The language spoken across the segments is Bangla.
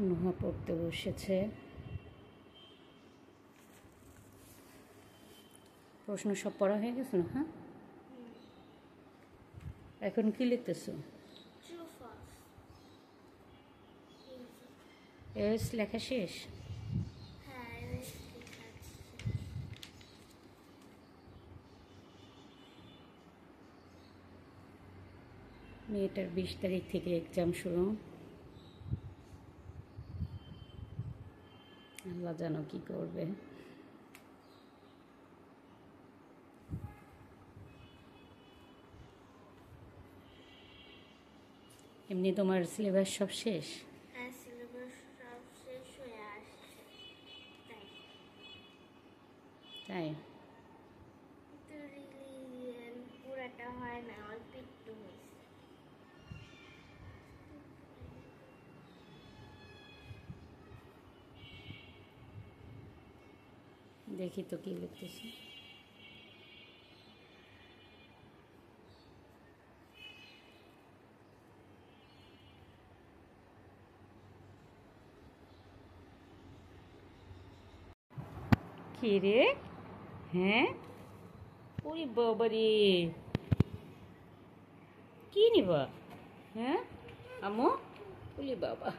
নুহা পড়তে বসেছে। প্রশ্ন সব পড়া হয়ে গেছে না? হ্যাঁ, এখন কি লিখতেছো? এস লেখা শেষ? মেয়েটার 20 তারিখ থেকে এক্সাম শুরু। আল্লাহ জানো কি করবে। এমনি তোমার সিলেবাস সব শেষ? হ্যাঁ, সিলেবাস সব শেষ হয়ে আসছে। তাই পুরাটা হয় না, অল্প একটু হয়েছে। দেখি তো কি লিখতেছি। কি রে? হ্যাঁ, ওরে বাবা রে, কি নিবা? হ্যাঁ আম্মু, ওরে বাবা,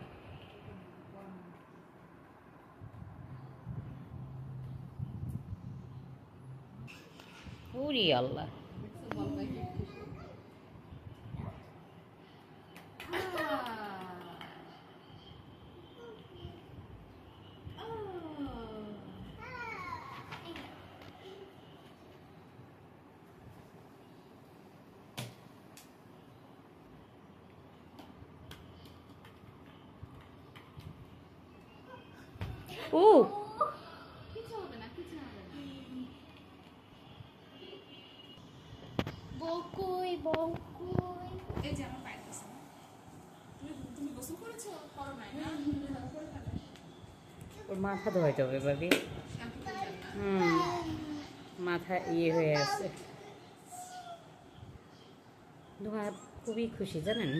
ওরে আল্লাহ। ও বকুই বকুই, এই যে আমার পায়ের কাছে তুমি গোসল করেছো? করো নাই না? ওর মাথা ধোয়াইতে হবে ভাবি। শ্যাম্পু করবেন না? মাথা ইয়ে হয়ে আছে। নুহা খুবই খুশি জানেন।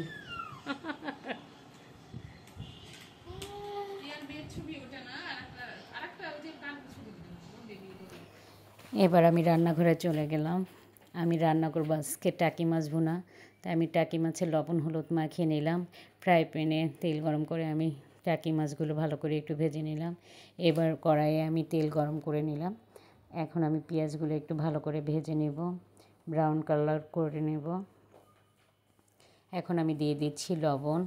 রিয়ার বিয়ের ছবি ওটা না, আরেকটা ওই যে কার ছবি বেবি। এবার আমি রান্নাঘরে চলে গেলাম। আমি রান্না করবো আজকে টাকি মাছ ভুনা। তাই আমি টাকি মাছের লবণ হলুদ মাখিয়ে নিলাম। ফ্রাই প্যানে তেল গরম করে আমি টাকি মাছগুলো ভালো করে একটু ভেজে নিলাম। এবার কড়াইয়ে আমি তেল গরম করে নিলাম। এখন আমি পেঁয়াজগুলো একটু ভালো করে ভেজে নেব, ব্রাউন কালার করে নেব। এখন আমি দিয়ে দিচ্ছি লবণ।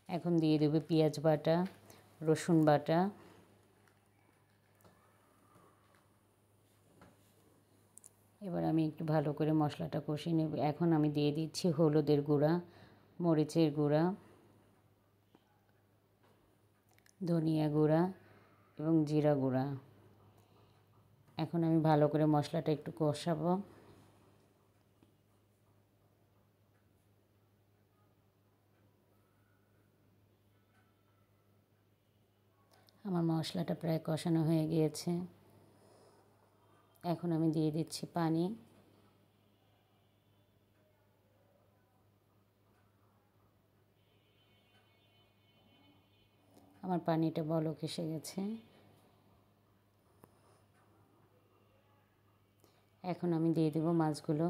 এখন দিয়ে দেবো পেঁয়াজ বাটা, রসুন বাটা। এবার আমি একটু ভালো করে মশলাটা কষিয়ে নেব। এখন আমি দিয়ে দিচ্ছি হলুদের গুঁড়া, মরিচের গুঁড়া, ধনিয়া গুঁড়া এবং জিরা গুঁড়া। এখন আমি ভালো করে মশলাটা একটু কষাবো। আমার মশলাটা প্রায় কষানো হয়ে গিয়েছে। এখন আমি দিয়ে দিচ্ছি পানি। আমার পানিটা বলক এসে গেছে। এখন আমি দিয়ে দেবো মাছগুলো।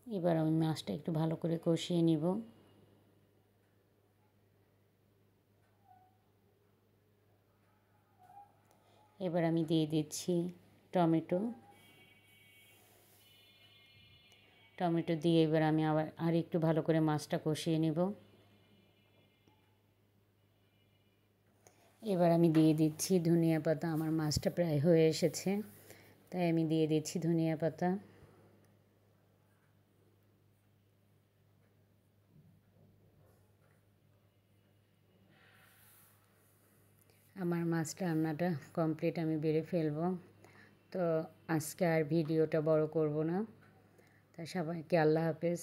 এবার আমি মাছটা একটু ভালো করে কষিয়ে নিব। এবার আমি দিয়ে দিচ্ছি টমেটো। টমেটো দিয়ে এবার আমি আবার আর একটু ভালো করে মাছটা কষিয়ে নেব। এবার আমি দিয়ে দিচ্ছি ধনিয়া পাতা। আমার মাছটা প্রায় হয়ে এসেছে, তাই আমি দিয়ে দিচ্ছি ধনিয়া পাতা। আমার মাছ রান্নাটা কমপ্লিট, আমি বেড়ে ফেলবো। তো আজকে আর ভিডিওটা বড় করব না। তা সবাইকে আল্লাহ হাফেজ।